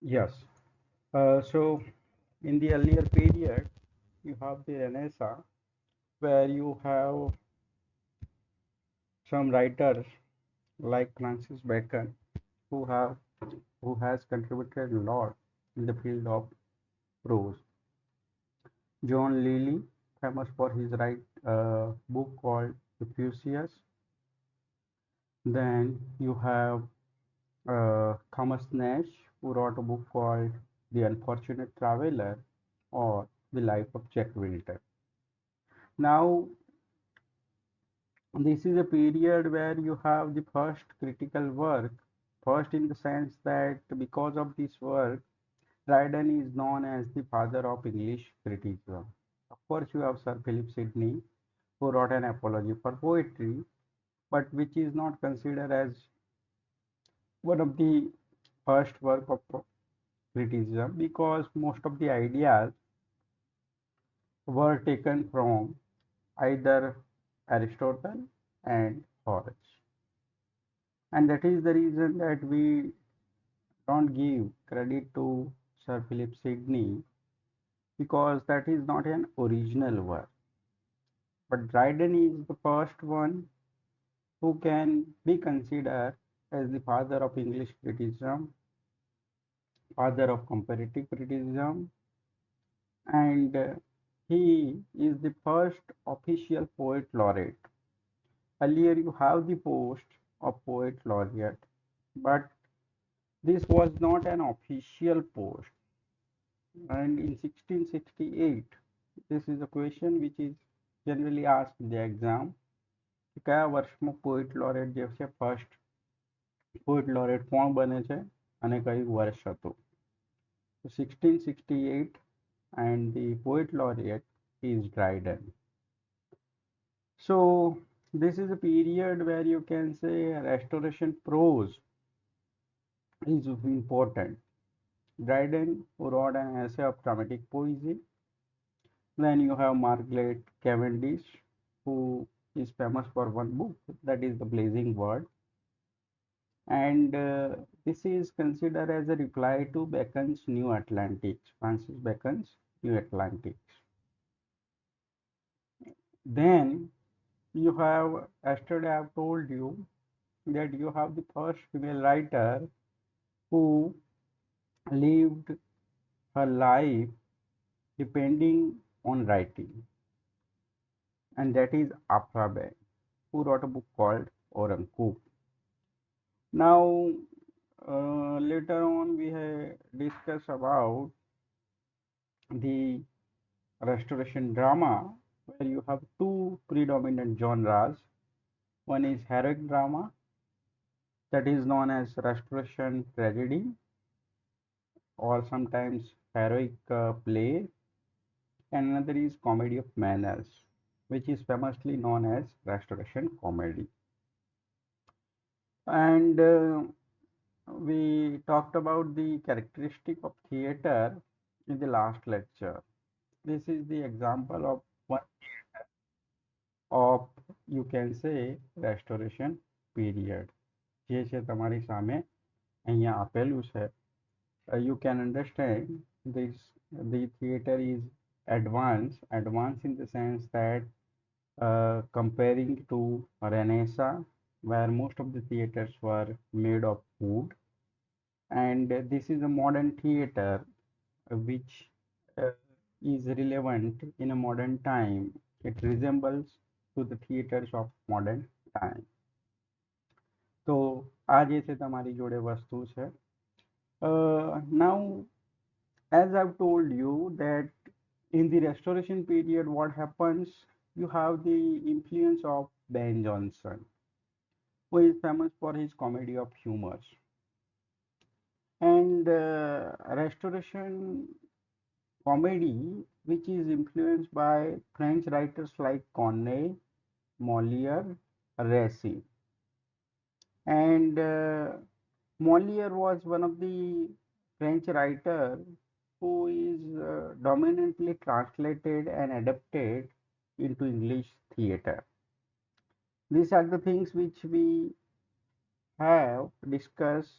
Yes. So in the earlier period, you have the Renaissance, where you have some writers like Francis Bacon, who have who has contributed a lot in the field of prose. John Lilly, famous for his book called Confucius. Then you have Thomas Nash, who wrote a book called The Unfortunate Traveler or The Life of Jack Wilton. Now, this is a period where you have the first critical work, first in the sense that because of this work, Dryden is known as the father of English criticism. Of course, you have Sir Philip Sidney, who wrote an apology for poetry, but which is not considered as one of the first work of criticism because most of the ideas were taken from either Aristotle and Horace. And that is the reason that we don't give credit to Sir Philip Sidney because that is not an original work. But Dryden is the first one who can be considered as the father of English criticism, father of comparative criticism, and he is the first official poet laureate. Earlier, you have the post of poet laureate, but this was not an official post. And in 1668, this is a question which is generally asked in the exam. કે કયા વર્ષમાં poet લોરેટ જે છે first poet લોરેટ કોણ બને છે અને કયું વર્ષ હતું? So 1668 and the poet laureate is Dryden. So this is a period where you can say restoration prose is important. Dryden wrote an essay of dramatic poesy. Then you have Margaret Cavendish, who is famous for one book that is The Blazing Word. And this is considered as a reply to Bacon's New Atlantics, Francis Bacon's New Atlantics. Then you have, yesterday I've told you that you have the first female writer who lived her life depending on writing, and that is Afra Beg, who wrote a book called Aurangzeb. Now, later on, we have discussed about the restoration drama, where you have two predominant genres. One is heroic drama, that is known as restoration tragedy, or sometimes heroic play, and another is comedy of manners, which is famously known as restoration comedy. And we talked about the characteristic of theater in the last lecture. This is the example of one of, you can say, restoration period. જે છે તમારી સામે અહીંયા આપેલું છે. You can understand this. The theater is advanced in the sense that comparing to Renaissance, where most of the theaters were made of wood, and this is a modern theater which uh, is relevant in a modern time. It resembles to the theaters of modern time. તો આ જે છે તમારી જોડે વસ્તુ છે. Now, as I've told you that in the restoration period, what happens, you have the influence of Ben Jonson, who is famous for his comedy of humors. And restoration comedy, which is influenced by French writers like Corneille, Molière, Racine. And Molière was one of the French writer who is dominantly translated and adapted into English theater. These are the things which we have discussed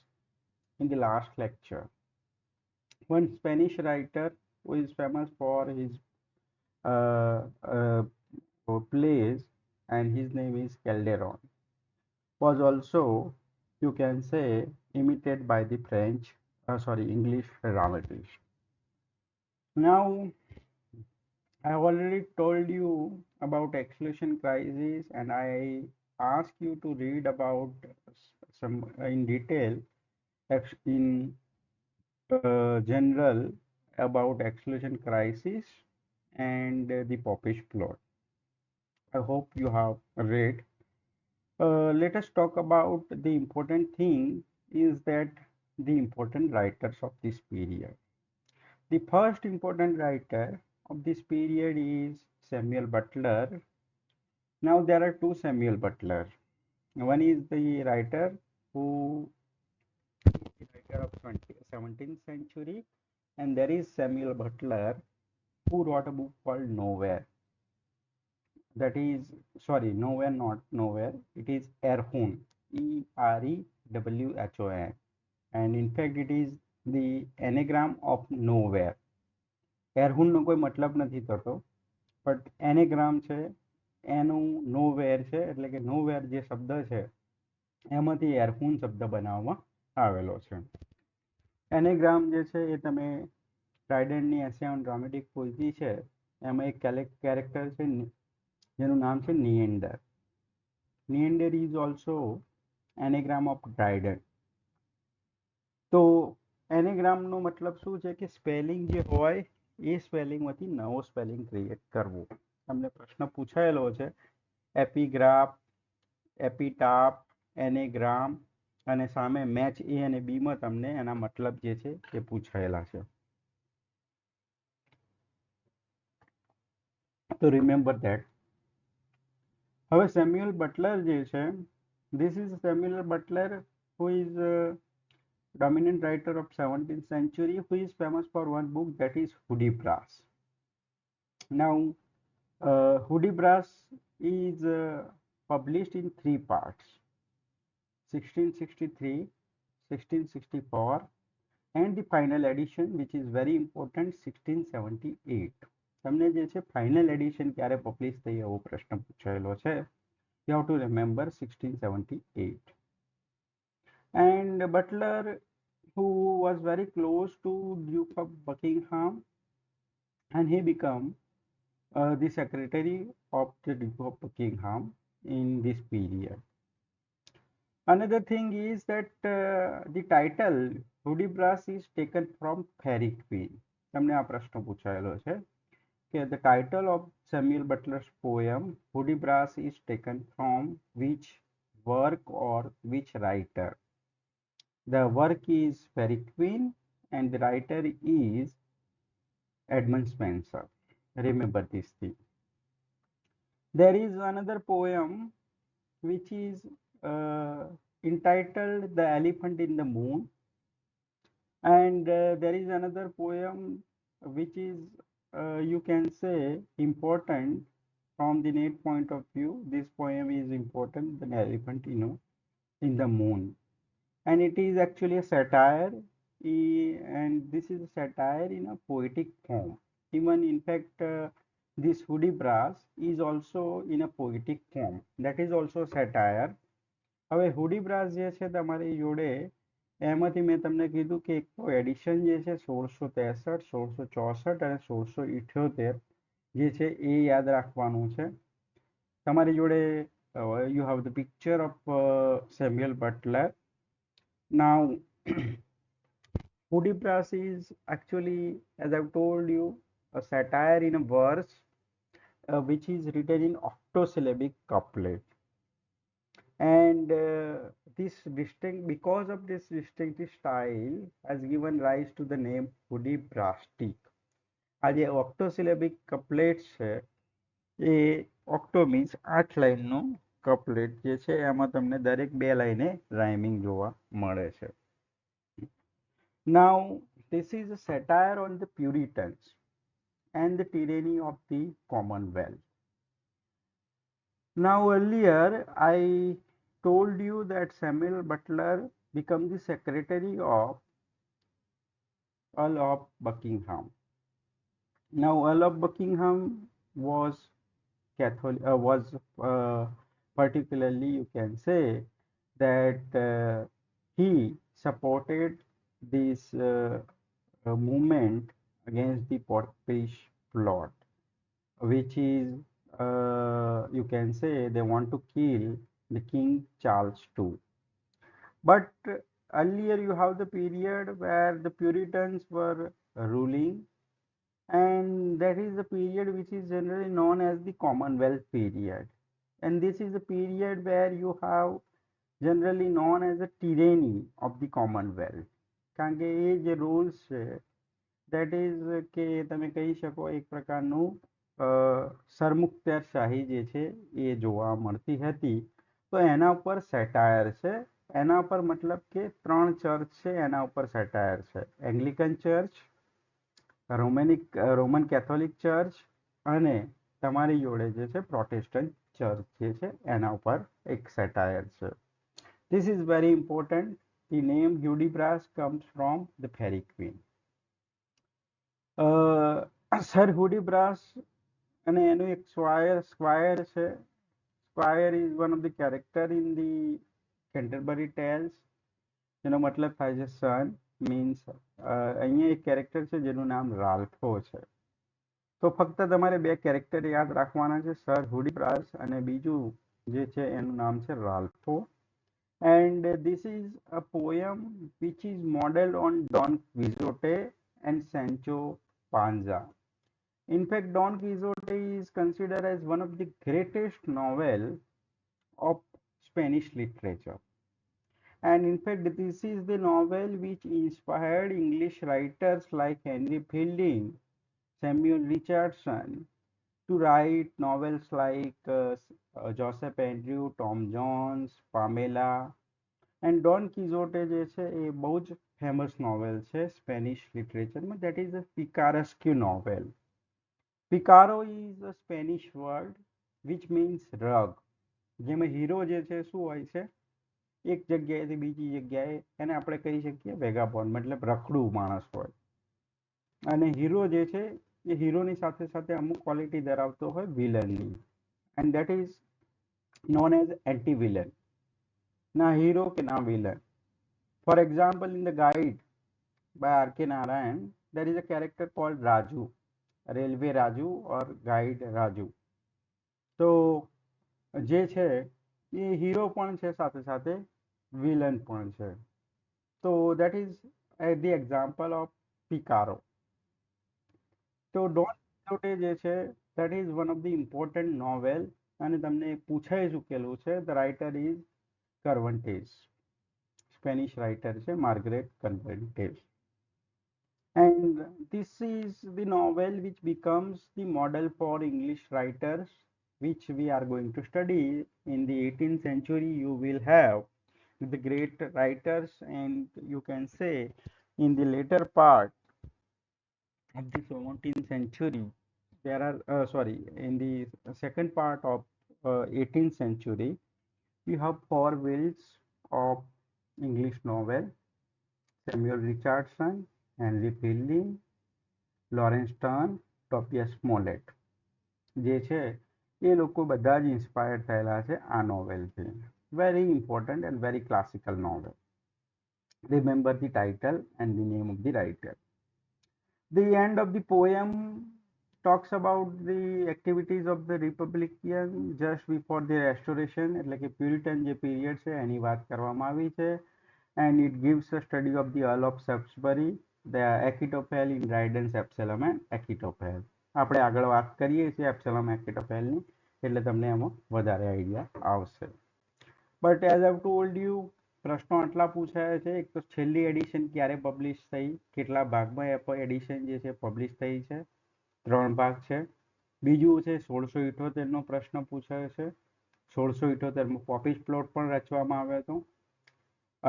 in the last lecture. one Spanish writer who is famous for his uh, uh, plays, and his name is Calderon, was also, you can say, imitated by the English dramatists. Now, I have already told you about exclusion crisis, and I ask you to read about some in detail in general about exclusion crisis and the popish plot. I hope you have read. Let us talk about the important thing is that the important writers of this period. The first important writer of this period is Samuel Butler. Now there are two Samuel Butler. One is the writer who writer of 17th century, and there is Samuel Butler who wrote a book called Nowhere. That is, sorry, Nowhere, not Nowhere. It is Erewhon, Erewhon, and in fact it is the anagram of Nowhere. Erewhon નો કોઈ મતલબ નથી થતો, but એનેગ્રામ છે એનું nowhere છે, એટલે કે nowhere જે શબ્દ છે એમાંથી એરહૂન શબ્દ બનાવવામાં આવેલો છે. એનેગ્રામ જે છે એ તમે ટ્રાઇડન્ટની એસે ઓન ડ્રામેટિક પોએઝી છે એમાં એક કેરેક્ટર છે જેનું નામ છે નિએન્ડર. નિએન્ડર ઇઝ ઓલ્સો એનેગ્રામ ઓફ ટ્રાઇડન્ટ. તો એનેગ્રામનો મતલબ શું છે કે સ્પેલિંગ જે હોય એ સ્પેલિંગમાંથી નવો સ્પેલિંગ ક્રિએટ કરવો. તમને પ્રશ્ન પૂછાયેલો છે એપિગ્રાફ, એપિટાપ, એનેગ્રામ, અને સામે મેચ એ અને બીમાં તમને એના મતલબ જે છે એ પૂછાયેલા છે. તો રિમેમ્બર ધેટ. હવે સેમ્યુઅલ બટલર જે છે, this is Samuel Buttler who is a dominant writer of 17th century, who is famous for one book that is Hudibras. Now, Hudibras is published in three parts: 1663, 1664, and the final edition, which is very important, 1678. તમને જે છે final addition ક્યારે publish થઈ એવો પ્રશ્ન પૂછાયેલો છે. You have to remember 1678. And Butler, who was very close to Duke of Buckingham, and he became the secretary of the Duke of Buckingham in this period. Another thing is that the title Hudibras is taken from Fairy Queen. તમને આ પ્રશ્ન પૂછાયેલો છે કે the title of Samuel Butler's poem Hudibras is taken from which work or which writer. The work is Fairy Queen and the writer is Edmund Spenser. Remember this thing. There is another poem which is entitled The Elephant in the Moon, and there is another poem which is you can say important from the net point of view. This poem is important, The Elephant in the Moon, and it is actually a satire, and this is a satire in a poetic form. Even in fact this Hudibras is also in a poetic form, that is also satire. હવે હુડીબ્રાસ જે છે તમારી જોડે એમાંથી મેં તમને કીધું કે એક તો એડિશન જે છે 1663, 1664 અને 1678 જે છે એ યાદ રાખવાનું છે તમારી જોડે. You have the picture of Samuel Butler. Now, Hudibras is actually, as I've told you, a satire in a verse which is written in octosyllabic couplet. And because of this distinctive style has given rise to the name Hudibrastic. આ જે octosyllabic couplets છે એ octo means 8 લાઈનનો couplet જે છે એમાં તમને દરેક 2 લાઈને rhyming જોવા મળે છે. Now, this is a satire on the Puritans and the tyranny of the Commonwealth. Now, earlier I told you that Samuel Butler became the secretary of Earl of Buckingham. Now, Earl of Buckingham was Catholic, particularly, you can say that he supported this movement against the Popish plot, which is, you can say, they want to kill the King Charles II. But earlier you have the period where the Puritans were ruling, and that is the period which is generally known as the Commonwealth period. And this is a period where you have generally known as a tyranny of the Commonwealth. કારણ કે એ જે rules છે that is કે તમે કહી શકો એક પ્રકારનું સરમુખત્યારશાહી જે છે એ જોવા મળતી હતી. તો એના ઉપર સેટાયર છે. એના ઉપર મતલબ કે ત્રણ ચર્ચ છે એના ઉપર સેટાયર છે. એંગ્લિકન ચર્ચ, રોમન કેથોલિક ચર્ચ અને તમારી જોડે જે છે પ્રોટેસ્ટન્ટ ચર્ચ જે છે એના ઉપર એક સેટાયર છે. This is very important. The name Hudibras comes from the Fairy Queen. Sir Hudibras અને એનું એક સ્ક્વાયર છે. Squire is one of the character in the Canterbury Tales. જેનો મતલબ થાય છે સન. મીન્સ અહીંયા એક કેરેક્ટર છે જેનું નામ રાલ્ફો છે. તો ફક્ત તમારે બે કેરેક્ટર યાદ રાખવાના છે, સર હુડીબ્રાસ અને બીજું જે છે એનું નામ છે રાલ્ફો. And this is a poem which is modeled on Don Quixote and Sancho Panza. In fact, Don Quixote is considered as one of the greatest novel of Spanish literature. And in fact, this is the novel which inspired English writers like Henry Fielding, Samuel Richardson to write novels like Joseph Andrew, Tom Jones, Pamela. And Don Quixote જે છે એ બહુ જ famous novel છે Spanish લિટરેચરમાં. That is a picaresque novel. Picaro is a Spanish word which means rogue, જેમાં hero જે છે શું હોય છે, એક જગ્યાએથી બીજી જગ્યાએ એને આપણે કહી શકીએ વેગાબોન, મતલબ રખડું માણસ હોય. અને હીરો જે છે એ હીરોની સાથે સાથે અમુક ક્વોલિટી ધરાવતો હોય વિલનની, and that is known as anti villain. ના હીરો કે ના villain. For example, in the Guide by R.K. Narayan, there is a character called Raju, Railway Raju or Guide Raju. તો જે છે એ હીરો પણ છે સાથે સાથે વિલન પણ છે. તો that is the example of Picaro. તો ડોન કિહોટે જે છે that is one of the important novel, અને તમને પૂછાઈ ચૂકેલું છે. The writer is Cervantes. Spanish writer છે Margaret Cervantes. And this is the novel which becomes the model for English writers, which we are going to study. In the 18th century, you will have the great writers, and you can say in the later part of the 17th century, there are, in the second part of 18th century, you have four wheels of English novel: Samuel Richardson, Henry Fielding, Lawrence Sterne, Tobias Smollett. જે છે એ લોકો બધા જ inspired થયેલા છે આ નોવેલથી. Very important and very classical novel. Remember the title and the name of the writer. The end of the poem talks about the activities of the Republican just before the Restoration, એટલે કે પ્યુરિટન જે period છે એની વાત કરવામાં આવી છે. And it gives a study of the Earl of Shaftesbury, the Achitophel in Dryden's Absalom and Achitophel. આપણે આગળ વાત કરીએ છીએ એપ્સેલોમ એચિટોફેલની, એટલે તમને એમાં વધારે આઈડિયા આવશે. But as I told you, પ્રશ્નો આટલા પૂછાયા છે. એક તો છેલ્લી એડિશન ક્યારે પબ્લિશ થઈ, કેટલા ભાગમાં એડિશન જે છે પબ્લિશ થઈ છે, 3 ભાગ છે. બીજું છે 1678નો પ્રશ્ન પૂછાયો છે. 1678માં પોપિશ પ્લોટ પણ રચવામાં આવ્યો હતો.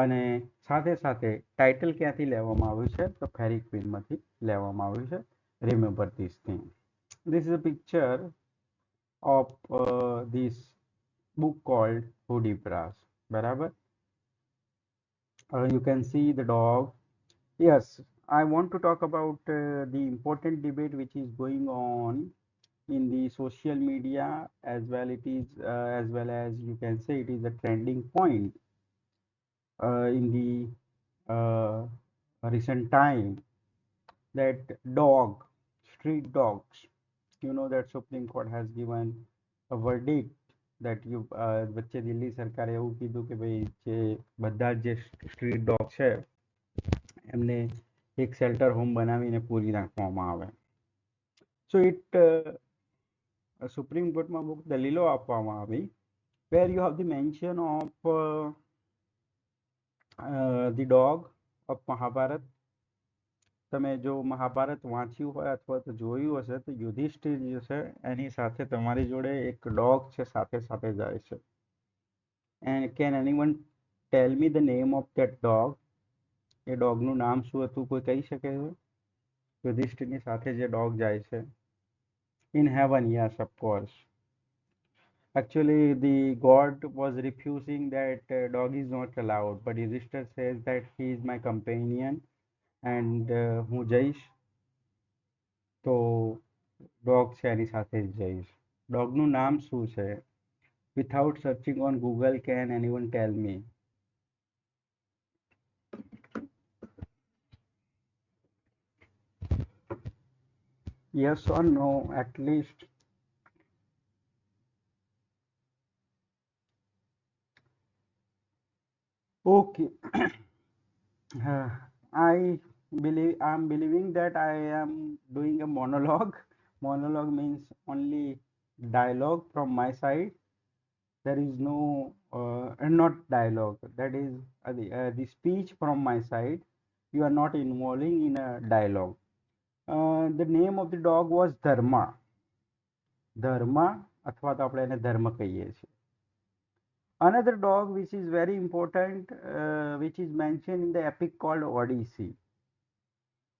અને સાથે સાથે ટાઇટલ ક્યાંથી લેવામાં આવ્યું છે, તો ફેરી ક્વીનમાંથી લેવામાં આવ્યું છે. Remember this thing. This is a picture of this book called Hudibras. બરાબર. You can see the dog. Yes, I want to talk about the important debate which is going on in the social media as well. It is as well as you can say it is a trending point in the recent time, that dog, street dogs. You know that Supreme Court has given a verdict that you વચ્ચે દિલ્હી સરકારે એવું કીધું કે ભાઈ જે બધા જે street dog છે એમને એક શેલ્ટર હોમ બનાવીને પૂરી નાખવામાં આવે. સો ઇટ સુપ્રીમ કોર્ટમાં અમુક દલીલો આપવામાં આવી, where you have the mention of the dog of Mahabharat. તમે જો મહાભારત વાંચ્યું હોય અથવા તો જોયું હશે તો યુધિષ્ઠિર જે છે એની સાથે તમારી જોડે એક ડોગ છે સાથે સાથે જાય છે. And can anyone tell me the name of that dog? એ ડોગનું નામ શું હતું, કોઈ કહી શકે છે? યુધિષ્ઠિરની સાથે જે ડોગ જાય છે. In heaven, yes, of course. Actually, the god was refusing that dog is not allowed, but Yudhishthir says that he is my companion and હું જઈશ તો ડોગ છે એની સાથે જ જઈશ. ડોગનું નામ શું છે? Without searching on Google, can anyone tell me? Yes or no, at least. Okay. I'm believing that I am doing a monologue. Monologue means only dialogue from my side. There is no not dialogue. That is the speech from my side. You are not involving in a dialogue. The name of the dog was Dharma. Dharma અથવા તો આપણે એને ધર્મ કહીએ છીએ. Another dog which is very important, which is mentioned in the epic called Odyssey.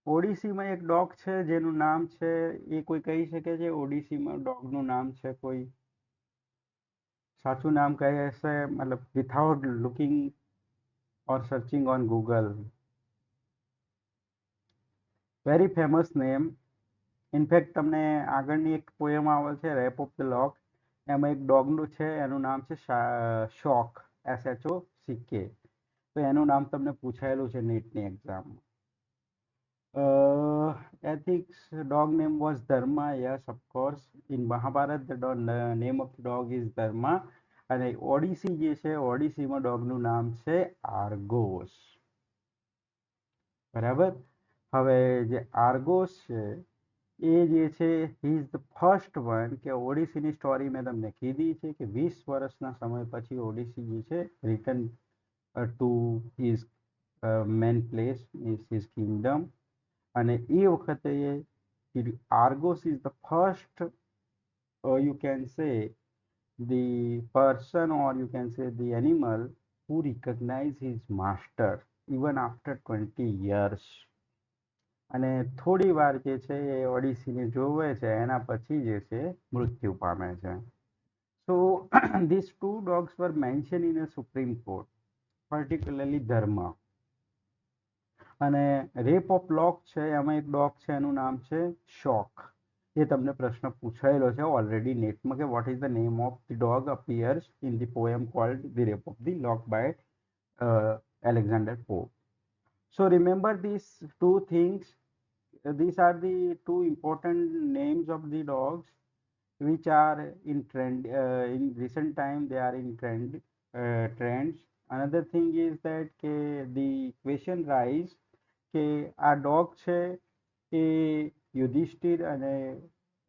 ઓડિસીમાં એક dog છે જેનું નામ છે, એ કોઈ કહી શકે છે ઓડિસીમાં ડોગનું નામ છે કોઈ? સાચું નામ કહે છે મતલબ without looking or searching on Google. Very famous name. In fact તમને આગળની એક પોએમ આવે છે રેપ ઓફ ધ લોક, એમાં એક ડોગનું છે એનું નામ છે શોક, SHOCK. તો એનું નામ તમને પૂછાયેલું છે નીટની એક્ઝામમાં. Ethics, dog name was Dharma. Yes, of course. In Mahabharat, the name of the dog is Dharma. અને ઓડિસી જે છે ઓડિસીમાં ડોગનું નામ છે આર્ગોસ. બરાબર. હવે જે આર્ગોસ છે એ જે છે he is the first one, કે ઓડિસીની સ્ટોરી મેં તમને કીધી છે કે 20 વર્ષના સમય પછી ઓડિસી જે છે return to his main place, his kingdom. અને એ વખતે Argos is the first, you can say the person, or you can say the animal who recognize his master even after 20 years. અને થોડી વાર જે છે એ ઓડિસીને જોવે છે એના પછી જે છે મૃત્યુ પામે છે. So these two dogs were mentioned in a Supreme Court, particularly Dharma. અને રેપ ઓફ લોક છે એમાં એક ડોગ છે એનું નામ છે શોક. એ તમને પ્રશ્ન પૂછાયેલો છે ઓલરેડી નેટમાં કે what is the name of the dog appears in the poem called the Rape of the Lock by Alexander Pope. So remember these two things. These are the two important names of the dogs which are in trend. In recent time they are in trends. Another thing is that the question rise કે આ dog છે એ યુધિષ્ઠિર અને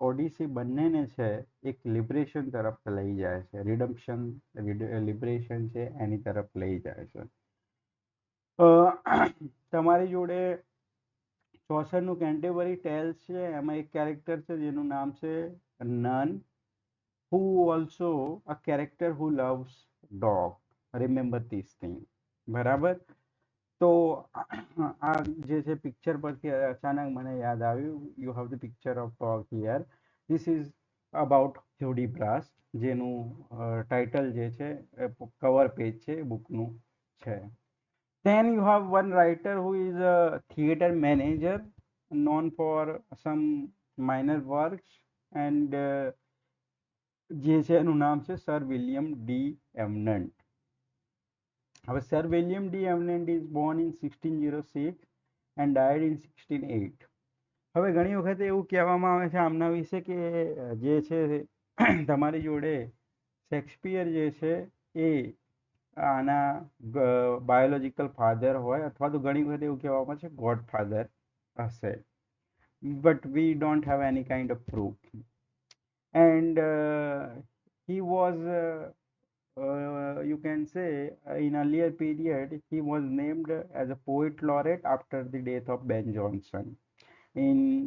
ઓડિસી બંનેને છે એક liberation તરફ લઈ જાય છે, રિડમ્પશન લિબરેશન છે એની તરફ લઈ જાય છે. તમારી જોડે ચોસરનું કેન્ટેબરી ટેલ્સ છે એમાં એક કેરેક્ટર છે જેનું નામ છે none, who also a character who loves dog. Remember these things. બરાબર. તો આ જે છે પિક્ચર પરથી અચાનક મને યાદ આવ્યું, you have the picture of dog here. This is about Hudibras, જેનું ટાઇટલ જે છે કવર પેજ છે બુકનું છે. Then you have one writer who is a theater manager, known for some minor works, and જે છે એનું નામ છે સર વિલિયમ ડી એમનન્ટ. હવે sir William Davenant is born in 1606 and died in 1608. હવે ઘણી વખત એવું કહેવામાં આવે છે આમના વિશે કે જે છે તમારી જોડે શેક્સપિયર જે છે એ આના બાયોલોજીકલ ફાધર હોય, અથવા તો ઘણી વખત એવું કહેવામાં છે ગોડ ફાધર હશે, but we don't have any kind of proof. And he was you can say in earlier period he was named as a poet laureate after the death of Ben Jonson.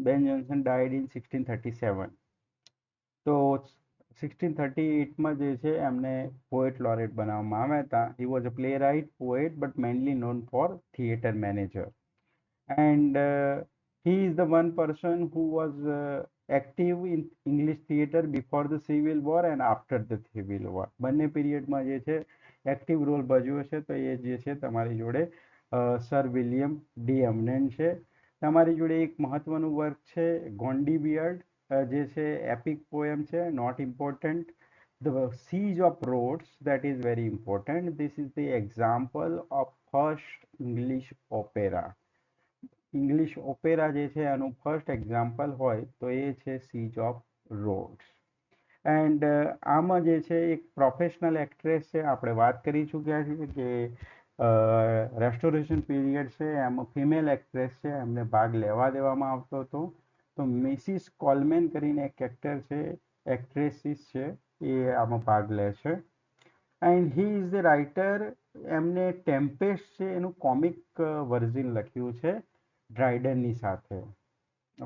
Ben Jonson died in 1637. તો 1638માં જે છે એમને poet લોરેટ બનાવવામાં આવ્યા હતા. He was a playwright, poet, but mainly known for theater manager. And he is the one person who was active in English theater before the Civil War and after the Civil War. બંને પીરિયડમાં જે છે active role ભજવ્યો છે. તો એ જે છે તમારી જોડે sir William D એમનેન્ટ છે. તમારી જોડે એક મહત્વનું વર્ક છે ગોન્ડી બિયર્ડ, જે છે એપિક પોએમ છે, not important. The Siege of Rhodes, that is very important. This is the example of first English opera. English opera જે છે એનું ફર્સ્ટ એક્ઝામ્પલ હોય તો એ છે સીજ ઓફ રોડ્સ. એન્ડ આમાં જે છે એક પ્રોફેશનલ એક્ટ્રેસ છે, આપણે વાત કરી ચૂક્યા છીએ કે રેસ્ટોરેશન પીરિયડ છે એમાં ફિમેલ એક્ટ્રેસ છે એમને ભાગ લેવા દેવામાં આવતો હતો. તો મિસિસ કોલમેન કરીને એક એક્ટર છે, એક્ટ્રેસીસ છે, એ આમાં ભાગ લે છે. And he is the writer. એમને ટેમ્પેસ્ટ છે એનું કોમિક વર્ઝન લખ્યું છે ડ્રાયડનની સાથે.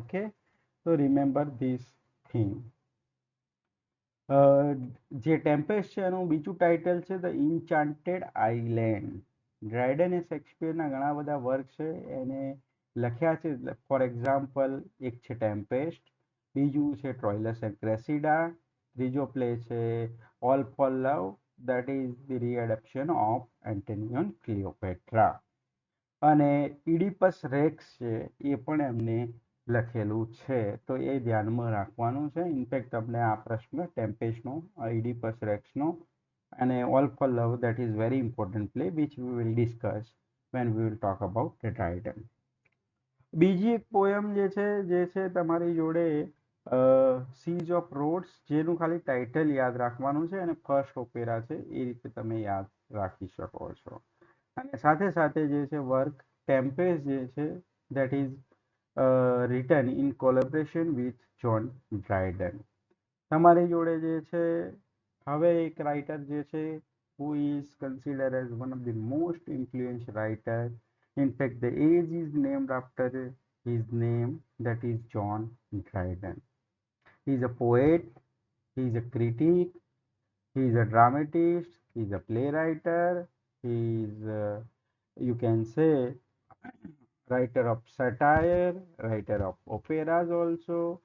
ઓકે, તો રિમેમ્બર ધીસ થિંગ. જે ટેમ્પેસ્ટ છે એનું બીજું ટાઇટલ છે ધ ઇન્ચાન્ટેડ આઇલેન્ડ. ડ્રાયડને શેક્સપિયરના ઘણા બધા વર્ક છે એને લખ્યા છે. ફોર એક્ઝામ્પલ એક છે ટેમ્પેસ્ટ, બીજું છે ટ્રોઇલસ એન્ડ ક્રેસિડા, ત્રીજો પ્લે છે all for love, that is the readaptation of Antony on Cleopatra. અને ઇડિપસ રેક્સ છે એ પણ એમને લખેલું છે. તો એ ધ્યાનમાં રાખવાનું છે. ઇનફેક્ટ તમને આ પ્રશ્ન ટેમ્પેસ્ટનો, ઇડિપસ રેક્સનો અને all for love, that is very important play which we will discuss when we will talk about the Dryden. બીજી એક પોયમ જે છે તમારી જોડે સીજ ઓફ રોડ્સ, જેનું ખાલી ટાઇટલ યાદ રાખવાનું છે અને ફર્સ્ટ ઓપેરા છે એ રીતે તમે યાદ રાખી શકો છો. અને સાથે સાથે જે છે વર્ક ટેમ્પેસ્ટ જે છે that is written in collaboration with John Dryden. તમારી જોડે જે છે હવે એક રાઇટર જે છે who is considered as one of the most influential writer. In fact, the age is named after his name, that is John Dryden. He is a poet, he is a critic, he is a dramatist, he is a playwriter, he is you can say writer of satire, writer of operas also.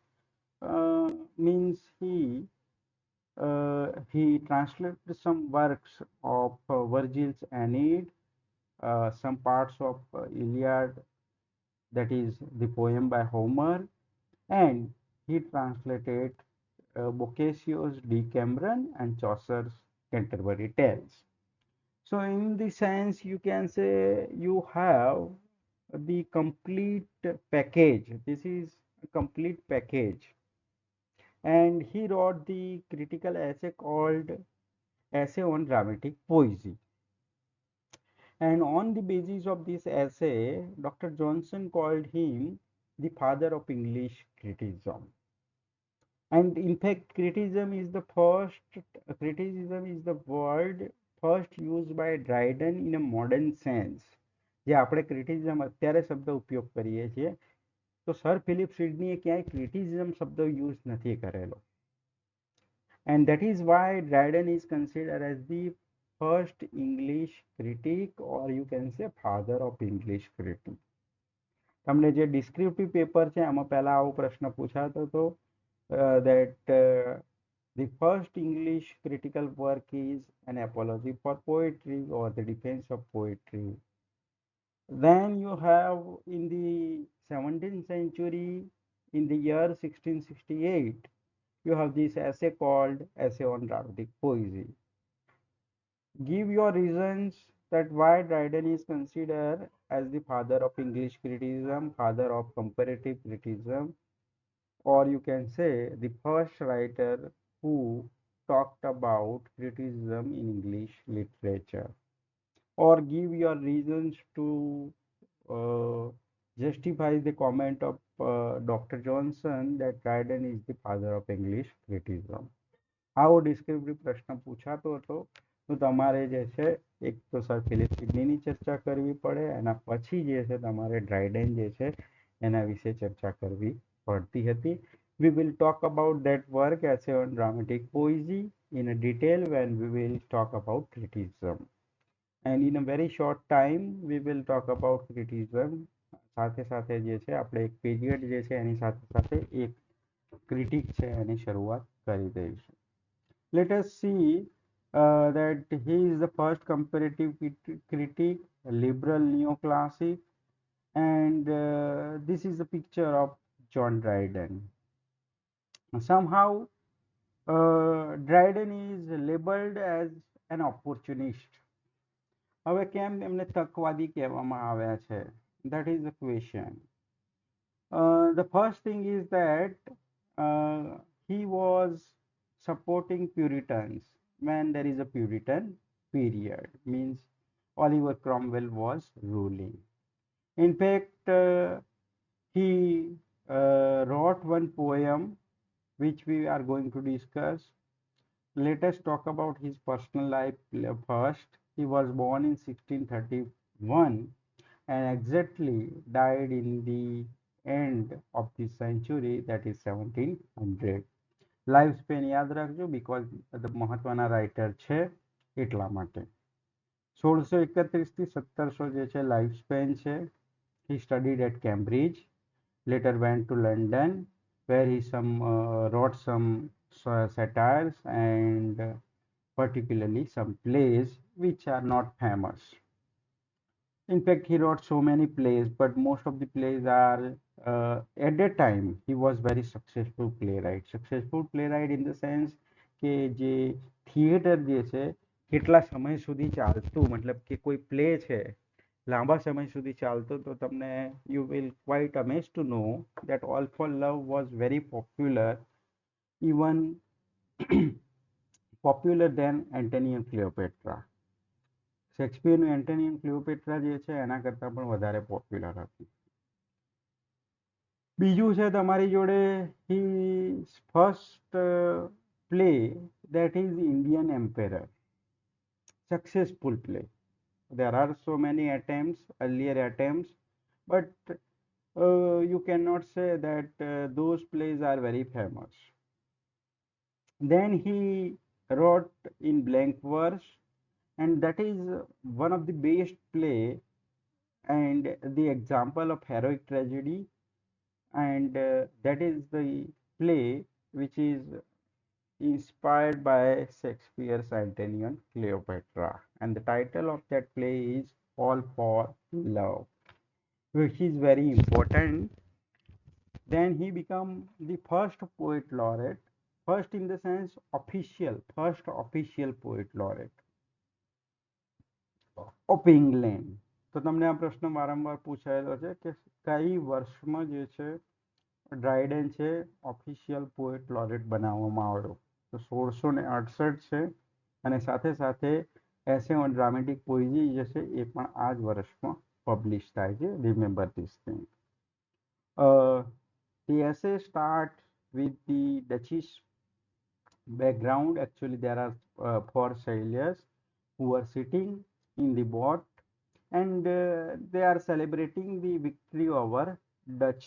Means he translated some works of Virgil's Aeneid, some parts of Iliad, that is the poem by Homer, and he translated Boccaccio's Decameron and Chaucer's Canterbury Tales. So in the sense you can say you have the complete package. This is a complete package. And he wrote the critical essay called Essay on Dramatic Poesy. And on the basis of this essay, Dr. Johnson called him the father of English criticism. And in fact, criticism is the word first used by Dryden in a modern sense. જે આપણે criticism અત્યારે શબ્દ ઉપયોગ કરીએ છીએ, તો sir Philip સિડનીએ ક્યાંય criticism શબ્દ યુઝ નથી કરેલો. And that is why Dryden is considered as the first English critic, or you can say father of English critic. તમને જે ડિસ્ક્રિપ્ટિવ પેપર છે આમાં પહેલા આવો પ્રશ્ન પૂછાતો હતો that the first English critical work is an apology for poetry or the defense of poetry. Then you have in the 17th century, in the year 1668, you have this essay called Essay on Dramatic Poesy. Give your reasons that why Dryden is considered as the father of English criticism, father of comparative criticism, or you can say the first writer who talked about criticism in English literature, or give your reasons to uh, justify the comment of Dr. Johnson that Dryden is the father of English criticism. આવો descriptive પ્રશ્ન પૂછાતો હતો તો તમારે જે છે એક તો sir Philip સિડનીની ચર્ચા કરવી પડે, એના પછી જે છે તમારે ડ્રાયડન જે છે એના વિશે ચર્ચા કરવી પડતી હતી. We will talk about that work as on dramatic poesy in a detail when we will talk about criticism. And in a very short time we will talk about criticism. સાથે સાથે જે છે આપણે એક પીરિયડ જે છે એની સાથે સાથે એક ક્રિટિક છે એની શરૂઆત કરી દઈશું. Let us see that he is the first comparative critic, a liberal neoclassic, and this is the picture of John Dryden. Somehow, Dryden is labeled as an opportunist. હવે કેમ એમને તકવાદી કહેવામાં આવ્યા છે? That is the question. The first thing is that he was supporting Puritans when there is a Puritan period, means Oliver Cromwell was ruling. In fact, he wrote one poem which we are going to discuss. Let us talk about his personal life first. He was born in 1631 and exactly died in the end of the century, that is 1700. Life span યાદ રાખજો because મહત્વના writer છે એટલા માટે. 1631 થી 1700 જે છે life span છે. He studied at Cambridge, later went to London where he wrote some satires and particularly some plays which are not famous. In fact, he wrote so many plays, but most of the plays are at that time he was very successful playwright. Successful playwright in the sense કે જે theatre જે છે કેટલા સમય સુધી ચાલતું, મતલબ કે કોઈ પ્લે છે લાંબા સમય સુધી ચાલતો, તો તમને you will quite amazed to know that All for Love was very popular, even popular than Antony and Cleopatra. શેક્સપિયરનું એન્ટની એન્ડ ક્લિયોપેટ્રા જે છે એના કરતાં પણ વધારે પોપ્યુલર હતું. બીજું છે તમારી જોડે his first play, that is Indian Emperor. Successful play. There are so many attempts, earlier attempts, but you cannot say that those plays are very famous. Then he wrote in blank verse, and that is one of the best play and the example of heroic tragedy, and that is the play which is inspired by Shakespeare's Antony and Cleopatra, and the title of that play is All for Love, which is very important. Then he became the first poet laureate, first in the sense official, first official poet laureate of England. તો તમને આ પ્રશ્ન વારંવાર પૂછાયેલો છે કે કઈ વર્ષમાં જે છે ડ્રાયડન છે ઓફિશિયલ પોએટ લોરેટ બનાવવામાં આવ્યો, તો 1668 છે, અને સાથે સાથે એસે ઓન ડ્રામેટિક પોએઝી જે છે એ પણ આ જ વર્ષમાં પબ્લિશ થાય છે. Remember this thing. The essay starts with the Duchess background. Actually, there are 4 sailors who are sitting in the boat and they are celebrating the victory over Dutch.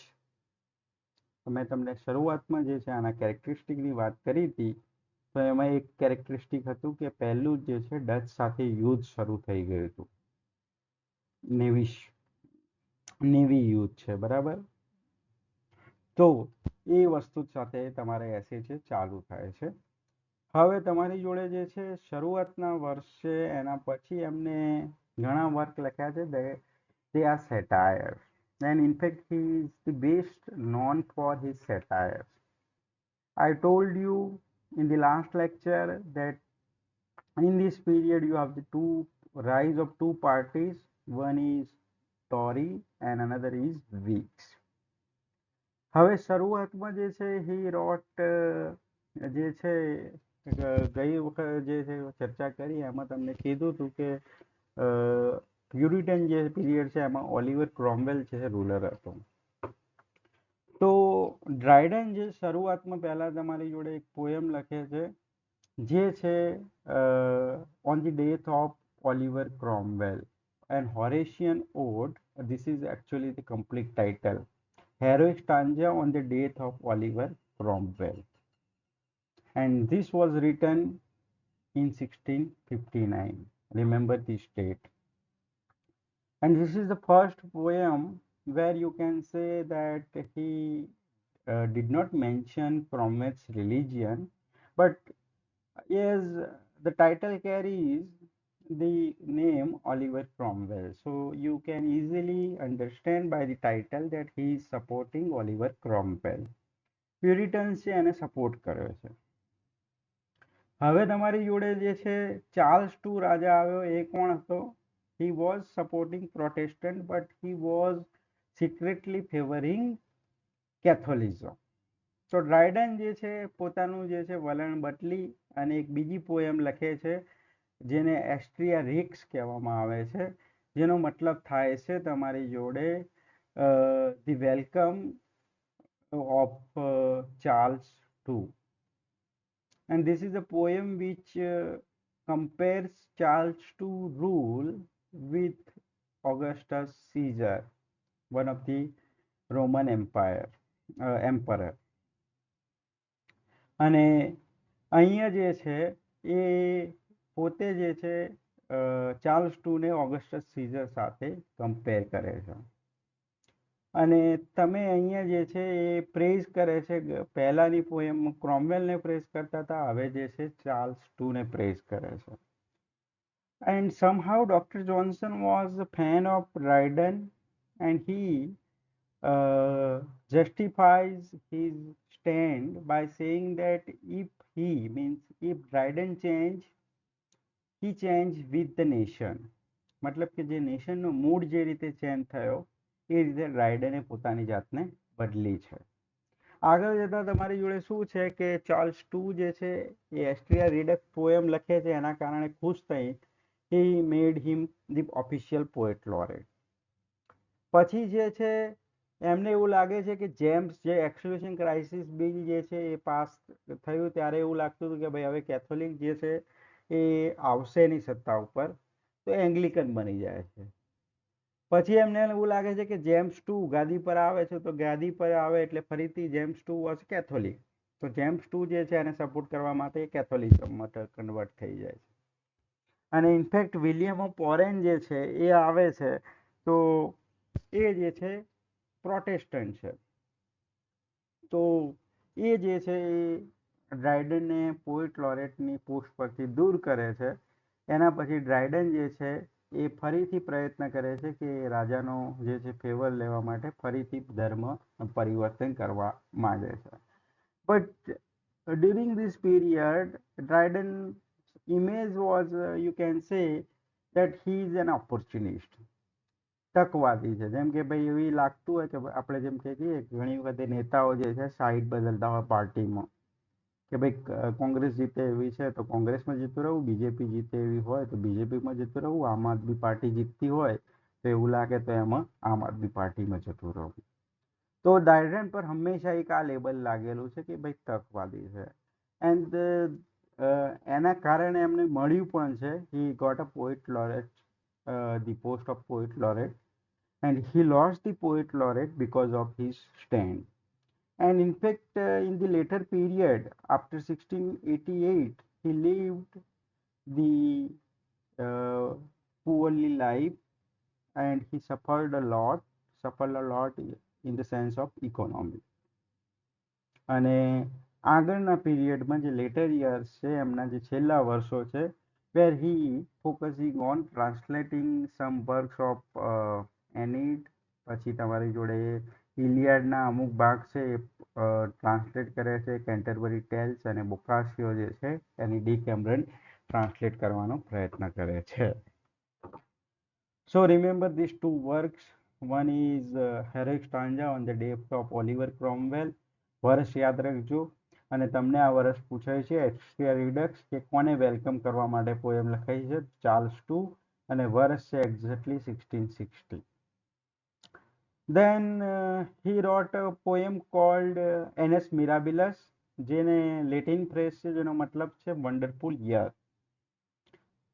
મેં તમને શરૂઆતમાં જે છે આના કેરેક્ટરિસ્ટિકની વાત કરી હતી, તો એમાં એક કેરેક્ટરિસ્ટિક હતું કે પહેલું જે છે ડચ સાથે યુદ્ધ શરૂ થઈ ગયું હતું, નેવી યુદ્ધ છે, બરાબર. તો એ વસ્તુ સાથે તમારે એસે છે ચાલુ થાય છે. હવે તમારી જોડે જે છે શરૂઆતના વર્ષ છે એના પછી એમને ઘણા વર્ક લખ્યા છે. They are satires, and in fact, he is the best known for his satires. I told you in the last lecture that in this period you have the two rise of two parties. One is Tory and another is Whigs. હવે શરૂઆતમાં જે છે he wrote જે છે ગઈ વખત જે છે ચર્ચા કરી એમાં તમને કીધું હતું કે પ્યુરિટન જે પીરિયડ છે એમાં ઓલિવર ક્રોમવેલ છે રૂલર હતો. તો ડ્રાયડન જે શરૂઆતમાં પહેલા તમારી જોડે એક પોએમ લખે છે જે છે on the death of Oliver Cromwell and Horatian ode. This is actually the complete title. Heroic stanza on the death of Oliver Cromwell. And this was written in 1659. Remember this date. And this is the first poem where you can say that he did not mention Cromwell's religion, but as the title carries the name Oliver Cromwell, so you can easily understand by the title that he is supporting Oliver Cromwell. Puritans છે એને support કર્યો છે. હવે તમારી જોડે જે છે Charles two રાજા આવ્યો. એ કોણ હતો? He was supporting Protestant, but he was secretly favoring Catholicism. તો ડ્રાયડન જે છે પોતાનું જે છે વલણ બદલી અને એક બીજી પોએમ લખે છે જેને એસ્ટ્રિયા રિક્સ કહેવામાં આવે છે, જેનો મતલબ થાય છે તમારી જોડે the welcome of Charles II. And this is a poem which compares Charles II rule with Augustus Caesar, one of the Roman emperor. અને અહીંયા જે છે એ પોતે જે છે ચાર્લ્સ ટુને ઓગસ્ટસ સીઝર સાથે કમ્પેર કરે છે. અને તમે અહીંયા જે છે એ પ્રેઝ કરે છે. પહેલાની પોએમ ક્રોમવેલને પ્રેઝ કરતા હતા, હવે જે છે ચાર્લ્સ ટુને પ્રેઝ કરે છે. And somehow Dr. Johnson was a fan of Dryden, and he justifies his stand by saying that if Dryden change, he changed with the nation. મતલબ કે જે નેશનનો મૂડ જે રીતે ચેન્જ થયો એ રીતે ડ્રાયડને પોતાની જાતને બદલી છે. આગળ જતા તમારી જોડે શું છે કે ચાર્લ્સ ટુ જે છે એ એસ્ટ્રિયા રિડક્સ પોએમ લખે છે, એના કારણે ખુશ થઈ he made him the official poet laureate. પછી જે છે એમને એવું લાગે છે કે જેમ્સ જે એક્સક્લુઝન ક્રાઇસિસ બિલ જે છે એ પાસ થયું ત્યારે એવું લાગતું હતું કે ભાઈ હવે કેથોલિક જે છે એ આવશે નહીં સત્તા ઉપર, તો એંગ્લિકન બની જાય છે. પછી એમને એવું લાગે છે કે જેમ્સ ટુ ગાદી પર આવે છે, તો ગાદી પર આવે એટલે ફરીથી જેમ્સ ટુ વોઝ કેથોલિક, તો જેમ્સ ટુ જે છે એને સપોર્ટ કરવા માટે કેથોલિઝમમાં કન્વર્ટ થઈ જાય છે. અને ઇનફેક્ટ વિલિયમ ઓફ ઓરેન્જ જે છે એ આવે છે, તો એ જે છે પ્રોટેસ્ટન્ટ છે. તો એ જે છે એ ડ્રાયડનને પોએટ લોરેટની પોસ્ટ પરથી દૂર કરે છે. એના પછી ડ્રાયડન જે છે એ ફરીથી પ્રયત્ન કરે છે કે રાજાનો જે છે ફેવર લેવા માટે ફરીથી ધર્મ પરિવર્તન કરવા માંગે છે. But during this period Dryden image was you can say that he is an opportunist, તકવાદી છે. જેમ કે ભાઈ એવી લાગતું હોય કે આપણે જેમ કે કહીએ ઘણી વખતે નેતાઓ જે છે સાઈડ બદલતા હોય પાર્ટીમાં, કે ભાઈ કોંગ્રેસ જીતે એવી છે તો કોંગ્રેસમાં જતું રહું, બીજેપી જીતે એવી હોય તો બીજેપીમાં જતું રહું, આમ આદમી પાર્ટી જીતતી હોય તો એવું લાગે તો એમાં આમ આદમી પાર્ટીમાં જતું રહું. તો ડ્રાયડન પર હંમેશા એક આ લેબલ લાગેલું છે કે ભાઈ તકવાદી છે. એન્ડ એના કારણે એમને મળ્યું પણ છે. He got a poet laureate, the post of poet laureate, and he lost the poet laureate because of his stand. And in fact, in the later period, after 1688, he lived the poorly life, and he suffered a lot in the sense of economy. અને આગળના પીરિયડમાં જે letter years છે એમના જે છેલ્લા વર્ષો છે where he focusing on translating some works of એનિડ, પછી તમારી જોડે ઇલિયાડના અમુક ભાગ છે એ ટ્રાન્સલેટ કરે છે કેન્ટરબરી ટેલ્સ, અને બોકાસિયો જે છે એની ડી કેમરન ટ્રાન્સલેટ કરવાનો પ્રયત્ન કરે છે. So remember these two works. One is Heroic Stanza on the Death of Oliver Cromwell. વર્ષ યાદ રાખજો. અને તમને આ વર્ષ પૂછાય છે એક્સપિયા રિડક્સ કે કોને વેલકમ કરવા માટે પોએમ લખાઈ છે, ચાર્લ્સ ટુ, અને વર્ષ છે exactly 1660. Then he wrote a poem called Annus Mirabilis, જેને લેટિન ફ્રેઝ છે જેનો મતલબ છે wonderful year,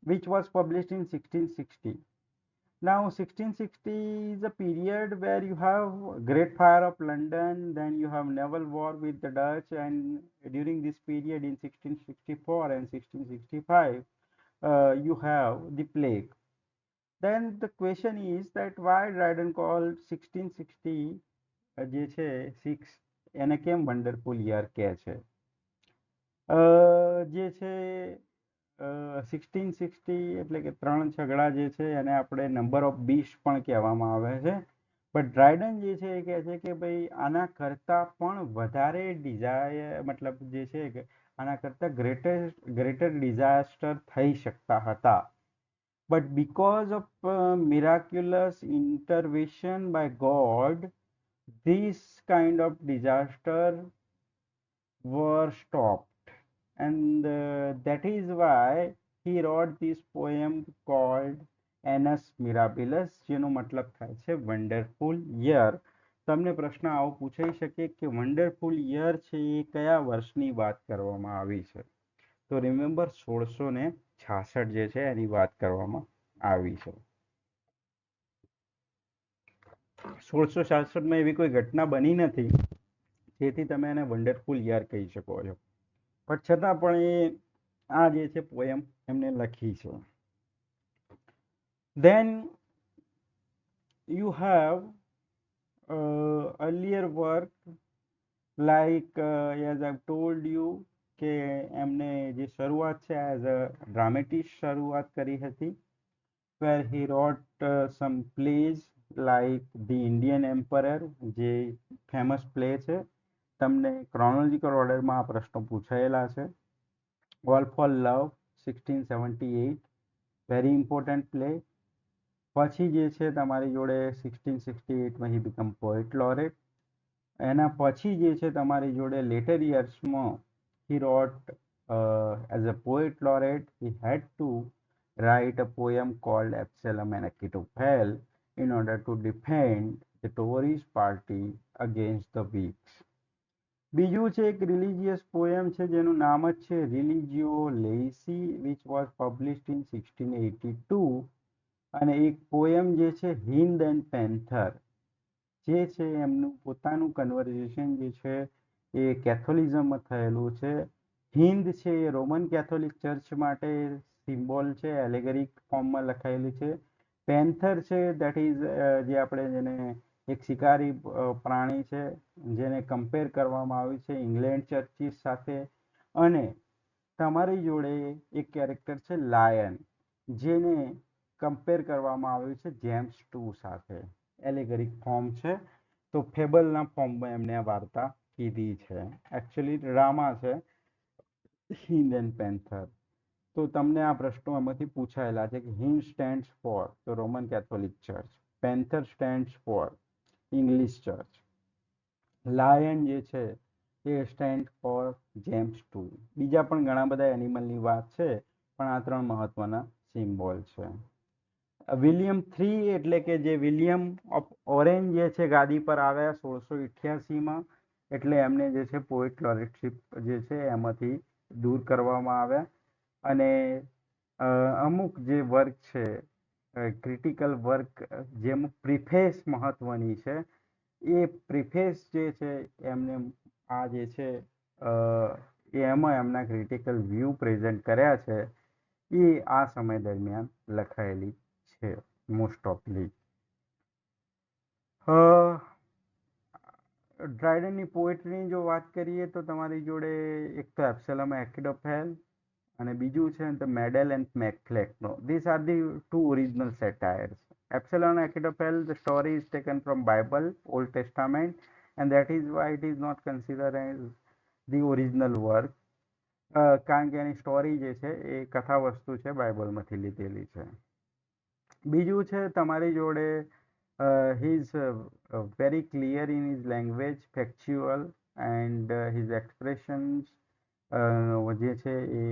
which was published in 1660. Now 1660 is a period where you have Great Fire of London, then you have naval war with the Dutch, and during this period in 1664 and 1665 you have the plague. Then the question is that why Dryden called 1660 જે છે 6 એને કેમ wonderful year કહે છે? જે છે 1660 એટલે કે 3 છગડા જે છે એને આપણે નંબર ઓફ બીસ્ટ પણ કહેવામાં આવે છે. બટ ડ્રાયડન જે છે એ કહે છે કે ભાઈ આના કરતાં પણ વધારે મતલબ જે છે કે આના કરતાં ગ્રેટર ડિઝાસ્ટર થઈ શકતા હતા. But because of miraculous intervention by God, this kind of disaster were stopped, and that is why he wrote this poem called Annus Mirabilis, જેનો મતલબ થાય છે વન્ડરફુલ યર. તમને પ્રશ્ન આવો પૂછાઈ શકે કે વન્ડરફુલ યર છે એ કયા વર્ષની વાત કરવામાં આવી છે? તો રિમેમ્બર 1666 જે છે એની વાત કરવામાં આવી છે. 1666માં એવી કોઈ ઘટના બની નથી જેથી તમે એને વન્ડરફુલ યર કહી શકો છો, પણ છતાં પણ એ આ જે છે પોએમ એમને લખી છે. Then you have earlier work like as I've told you કે એમને જે શરૂઆત છે એઝ અ ડ્રામેટિસ્ટ શરૂઆત કરી હતી, where he wrote some plays like The Indian Emperor, જે ફેમસ પ્લે છે. તમને ક્રોનોલોજીકલ ઓર્ડરમાં આ પ્રશ્નો પૂછાયેલા છે. All for Love 1678, very important play. પછી જે છે તમારી જોડે 1668માં હી બીકમ પોએટ લોરેટ. એના પછી જે છે તમારી જોડે letter યર્સમાં he wrote as a poet laureate he had to write a poem called Absalom and Achitophel in order to defend the Tories party against the Whigs. બીજું છે એક રિલિજિયસ પોએમ છે જેનું નામ જ છે રિલિજિયો લેઇસી, which was published in 1682, અને એક પોએમ જે છે હિન્દ એન્ડ પેન્થર, જે છે એમનું પોતાનું કન્વર્ઝેશન જે છે એ કેથોલિઝમમાં થયેલું છે. હિન્દ છે એ રોમન કેથોલિક ચર્ચ માટે સિમ્બોલ છે, એલેગરિક ફોર્મમાં લખાયેલી છે. પેન્થર છે દેટ ઇઝ જે આપણે જેને એક શિકારી પ્રાણી છે જેને કમ્પેર કરવામાં આવ્યું છે ઇંગ્લેન્ડ ચર્ચિસ સાથે. અને તમારી જોડે એક કેરેક્ટર છે લાયન, જેને કમ્પેર કરવામાં આવ્યું છે જેમ્સ ટુ સાથે. એલેગરિક ફોર્મ છે, તો ફેબલના ફોર્મમાં એમને આ વાર્તા કીધી છે. એકચ્યુઅલી ડ્રામા છે હિન્દ એન્ડ પેન્થર. તો તમને આ પ્રશ્નો એમાંથી પૂછાયેલા છે કે હિન્દ સ્ટેન્ડ્સ ફોર તો Roman Catholic church, panther stands for English church, lion જે છે એ સ્ટેન્ડ ફોર જેમ્સ ટુ. બીજા પણ ઘણા બધા એનિમલની વાત છે, પણ આ 3 મહત્વના સિમ્બોલ છે. વિલિયમ III એટલે કે જે વિલિયમ ઓફ ઓરેન્જ જે છે ગાદી પર આવ્યા 1688માં, એટલે એમને જે છે પોએટ લોરેટશીપ જે છે એમાંથી દૂર કરવામાં આવ્યા. અને અમુક જે વર્ક છે ક્રિટિકલ વર્ક જેમાં પ્રિફેસ મહત્વની છે, એ પ્રિફેસ જે છે એમને આ જે છે એમાં એમના ક્રિટિકલ વ્યૂ પ્રેઝન્ટ કર્યા છે, એ આ સમય દરમિયાન લખાયેલી છે મોસ્ટ ઓફલી. ડ્રાયડનની પોએટ્રીની જો વાત કરીએ તો તમારી જોડે એક તો એબ્સેલોમ એચિટોફેલ, અને બીજું છે the Medal and MacFlecknoe. This are the two original satires. Epsilon Achitophel, the story is taken from Bible, Old Testament, and that is why it is not considered as the original work. કારણ કે એની story જે છે એ કથા વસ્તુ છે, બાઇબલમાંથી લીધેલી છે. બીજું છે તમારી જોડે he is very clear in his language, factual, and his expressions જે છે એ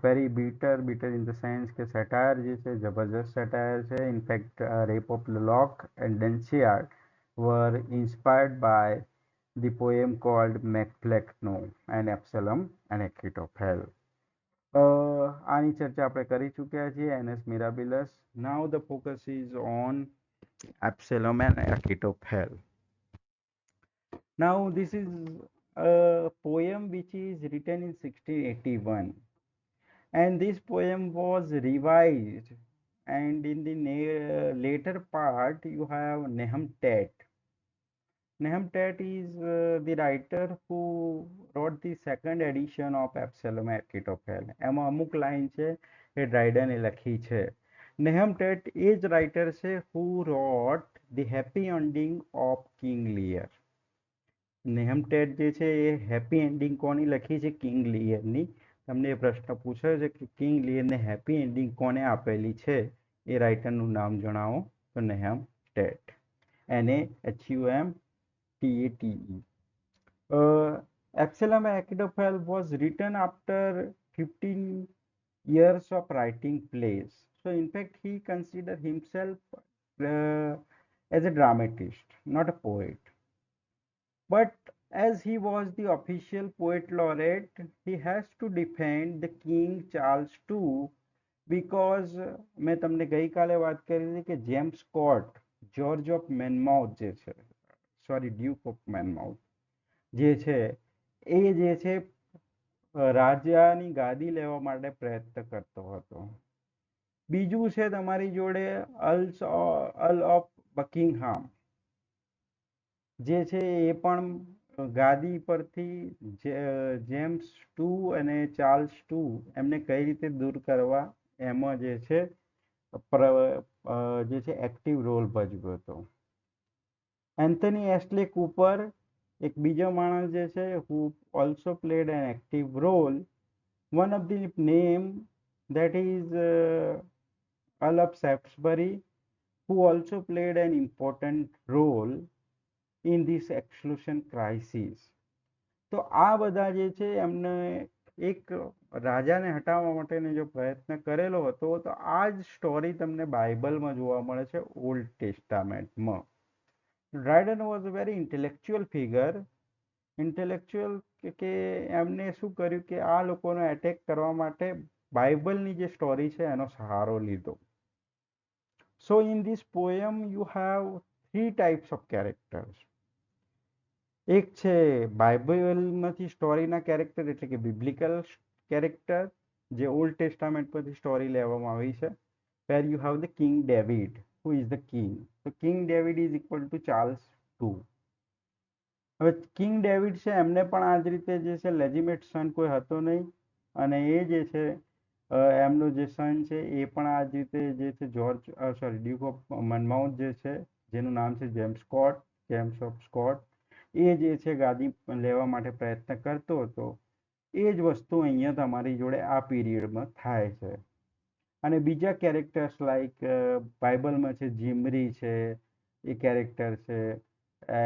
very bitter in the sense કે સેટાયર જે છે જબરજસ્ત સેટાયર છે. In fact rape of lock and Dunciad were inspired by the poem called Macfleckno and Absalom and Achitophel. આની ચર્ચા આપણે કરી ચૂક્યા છીએ, Annus Mirabilis. Now the focus is on Absalom and Achitophel. Now this is a poem which is written in 1681, and this poem was revised, and in the later part you have Nahum Tate. Nahum Tate is the writer who wrote the second edition of Absalom and Achitophel. એમાં અમુક line છે એ ડ્રાઇડને લખી છે. Nahum Tate એ જ writer છે who wrote the happy ending of King Lear. Nahum Tate જે છે એ હેપી એન્ડિંગ કોની લખી છે? કિંગ લિયરની. તમને એ પ્રશ્ન પૂછ્યો છે કે કિંગ લિયરને હેપી એન્ડિંગ કોને આપેલી છે, એ રાઇટરનું નામ જણાવો. તો નેહમ TET, NAHUMTATE. Absalom and Achitophel was written after 15 years of writing plays. So in fact he considered himself as a dramatist, not a poet. But as he was the official poet laureate, he has to defend the King Charles II because મેં તમને ગઈકાલે વાત કરી હતી કે James Scott, George of મેનમાઉથ જે છે, sorry Duke of મેનમાઉથ જે છે એ જે છે રાજાની ગાદી લેવા માટે પ્રયત્ન કરતો હતો. બીજું છે તમારી જોડે અર્લ ઓફ બકિંગહામ જે છે એ પણ ગાદી પરથી જેમ્સ ટુ અને ચાર્લ્સ ટુ એમને કઈ રીતે દૂર કરવા એમાં જે છે એક્ટિવ રોલ ભજવ્યો હતો. એન્થની એસ્લે કૂપર એક બીજો માણસ જે છે who also played an active role. One of the name that is Earl of Shaftesbury, who also played an important role in this exclusion crisis. તો આ બધા જે છે એમને એક રાજાને હટાવવા માટેનો જો પ્રયત્ન કરેલો હતો, તો આ જ સ્ટોરી તમને બાઇબલમાં જોવા મળે છે, ઓલ્ડ ટેસ્ટામેન્ટમાં. Dryden was a very intellectual figure. Intellectual કે એમને શું કર્યું કે આ લોકોને એટેક કરવા માટે બાઇબલની જે સ્ટોરી છે એનો સહારો લીધો. સો in this poem you have 3 types of characters. એક છે બાઇબલમાંથી સ્ટોરીના કેરેક્ટર, એટલે કે બિબ્લિકલ કેરેક્ટર, જે ઓલ્ડ ટેસ્ટામેન્ટ પરથી સ્ટોરી લેવામાં આવી છે. Where you have the King David, who is the King. તો King David is equal to Charles two. હવે કિંગ ડેવિડ છે એમને પણ આ જ રીતે જે છે લેજિમેટ સન કોઈ હતો નહીં, અને એ જે છે એમનો જે સન છે એ પણ આ જ રીતે જે છે ડ્યુક ઓફ મનમાઉથ જે છે, જેનું નામ છે જેમ્સ ઓફ સ્કોટ, એ જે છે ગાદી લેવા માટે પ્રયત્ન કરતો હતો. એ જ વસ્તુ અહીંયા તમારી જોડે આ પીરિયડમાં થાય છે. અને બીજા કેરેક્ટર્સ લાઈક બાઇબલમાં છે જીમરી છે, એ કેરેક્ટર છે,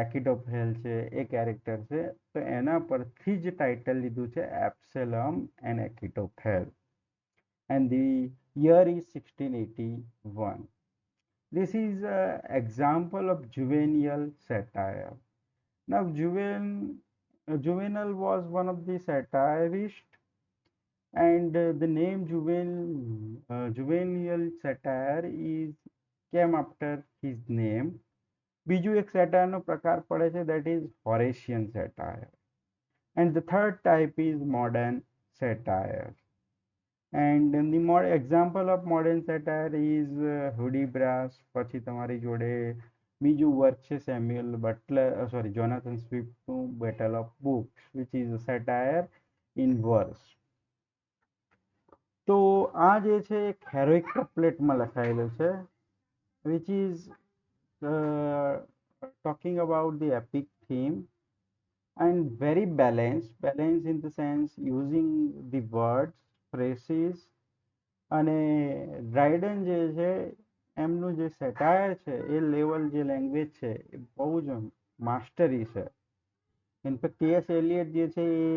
એકિટોફેલ છે, એ કેરેક્ટર છે. તો એના પરથી જ ટાઇટલ લીધું છે Absalom and Achitophel. And the year is 1681. This is an example of juvenile satire. Now, Juvenal was one of the satirists, and the name juvenile satire came after his name. બીજું એક સેટાયરનો પ્રકાર પડે છે, that is Horatian satire. And the third type is modern satire. And the example of modern satire is Hudibras. પછી તમારી જોડે બીજું work છે જોનાથન સ્વિફ્ટનું Battle of Books, which is a satire in verse. તો આ જે છે એક હેરોઇક કપ્લેટમાં લખાયેલું છે, which is talking about the epic theme and very balanced in the sense using the words, phrases, અને ડ્રાયડન જે છે એમનું જે સેટાયર છે એ લેવલ જે લેંગ્વેજ છે એ બહુ જ માસ્ટરી છે. ઇનફેક્ટ ટીએસ એલિયટ જે છે એ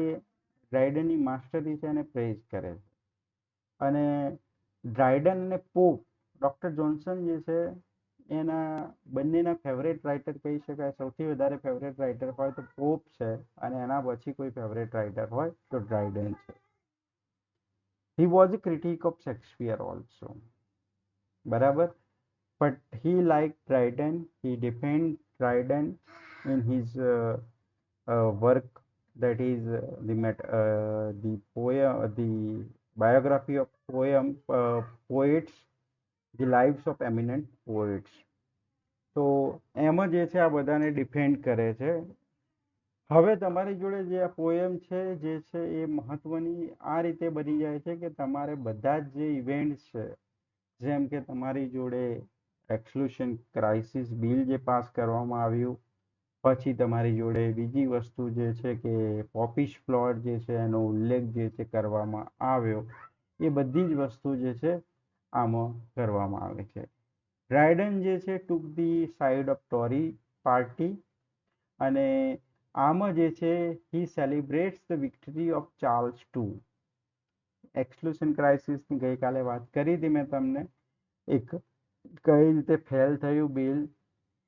ડ્રાયડનની માસ્ટરી છે એને પ્રેઝ કરે છે. અને ડ્રાયડન અને પોપ, ડૉક્ટર જોન્સન જે છે એના બંનેના ફેવરેટ રાઇટર કહી શકાય. સૌથી વધારે ફેવરેટ રાઇટર હોય તો પોપ છે અને એના પછી કોઈ ફેવરેટ રાઇટર હોય તો ડ્રાયડન છે. He was a critic of Shakespeare also, બરાબર, but he liked Dryden. He defended Dryden in his work, that is the poem, the biography of poets, the lives of eminent poets. તો એમાં જે છે આ બધાને ડિફેન્ડ કરે છે. હવે તમારી જોડે જે આ પોએમ છે જે છે એ મહત્વની આ રીતે બની જાય છે કે તમારે બધા જ જે ઇવેન્ટ્સ છે, જેમ કે તમારી જોડે એક્સક્લુઝન ક્રાઇસિસ બિલ જે પાસ કરવામાં આવ્યું, પછી તમારી જોડે બીજી વસ્તુ જે છે કે પોપિશ પ્લોટ જે છે એનો ઉલ્લેખ જે છે કરવામાં આવ્યો, એ બધી જ વસ્તુ જે છે આમાં કરવામાં આવે છે. ડ્રાયડન જે છે took the side of Tory party, અને આમાં જે છે he celebrates the victory of Charles II. Exclusion ક્રાઇસિસની ગઈકાલે વાત કરી હતી મેં તમને, એક કઈ રીતે ફેલ થયું બિલ,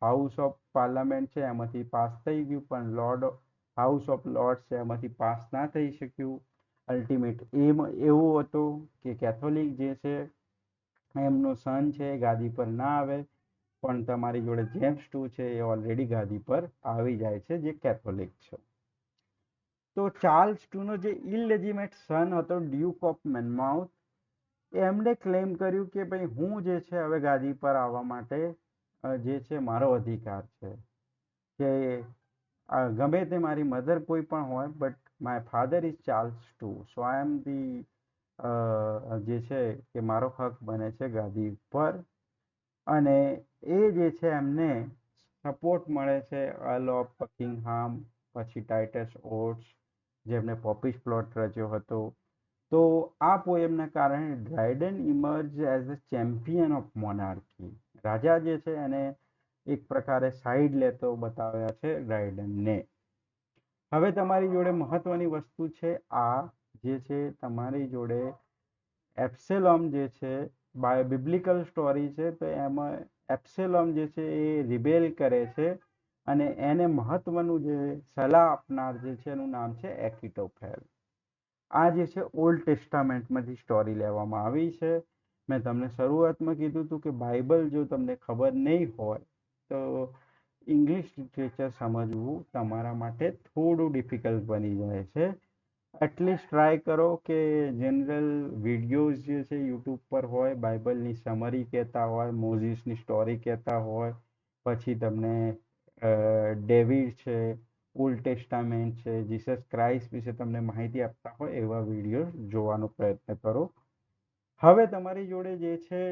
હાઉસ ઓફ પાર્લામેન્ટ છે એમાંથી પાસ થઈ ગયું, પણ હાઉસ ઓફ લોર્ડ્સ છે એમાંથી પાસ ના થઈ શક્યું. અલ્ટિમેટ એમ એવું હતું કે કેથોલિક જે છે એમનો સન છે એ ગાદી પર ના આવે, પણ તમારી જોડે જેમ્સ II છે એ ઓલરેડી ગાદી પર આવી જાય છે જે કેથોલિક છે. તો ચાર્લ્સ II નો જે ઇલેજિમેટ સન હતો ડ્યુક ઓફ મેનમાઉથ, એમને ક્લેમ કર્યું કે ભાઈ હું જે છે હવે ગાદી પર આવવા માટે જે છે મારો અધિકાર છે, કે ગમે તે મારી મધર કોઈ પણ હોય, but my father is Charles II, so I M the જે છે કે મારો હક બને છે ગાદી પર. અને એ જે છે એમને સપોર્ટ મળે છે અર્લ ઓફ બકિંગહામ, પછી ટાઇટસ ઓટ્સ, જેમને પોપિશ પ્લોટ રચ્યો હતો. તો આ પોએમના કારણે Dryden emerge as a champion of monarchy, રાજા જે છે એને એક પ્રકારે સાઈડ લેતો બતાવ્યા છે ડ્રાયડનને. હવે તમારી જોડે મહત્વની વસ્તુ છે આ જે છે તમારી જોડે એપ્સેલોમ જે છે બિબ્લિકલ સ્ટોરી છે, તો એમાં એપ્સેલોમ જે છે એ રિબેલ કરે છે અને એને મહત્વનું જે સલાહ આપનાર જે છે એનું નામ છે એકિટોફેલ. આ જે છે ઓલ્ડ ટેસ્ટામેન્ટમાંથી સ્ટોરી લેવામાં આવી છે. મેં તમને શરૂઆતમાં કીધું હતું કે બાઇબલ જો તમને ખબર નહીં હોય તો ઇંગ્લિશ લિટરેચર સમજવું તમારા માટે થોડું ડિફિકલ્ટ બની જાય છે. એટલીસ્ટ ટ્રાય કરો કે જનરલ વિડીયોઝ જે છે યુટ્યુબ પર હોય, બાઇબલની સમરી કહેતા હોય, મોઝીસની સ્ટોરી કહેતા હોય, પછી તમને ડેવિડ છે, ઓલ્ડ ટેસ્ટામેન્ટ છે, જીસસ ક્રાઇસ્ટ વિશે તમને માહિતી આપતા હોય એવા વિડીયો જોવાનો પ્રયત્ન કરો. હવે તમારી જોડે જે છે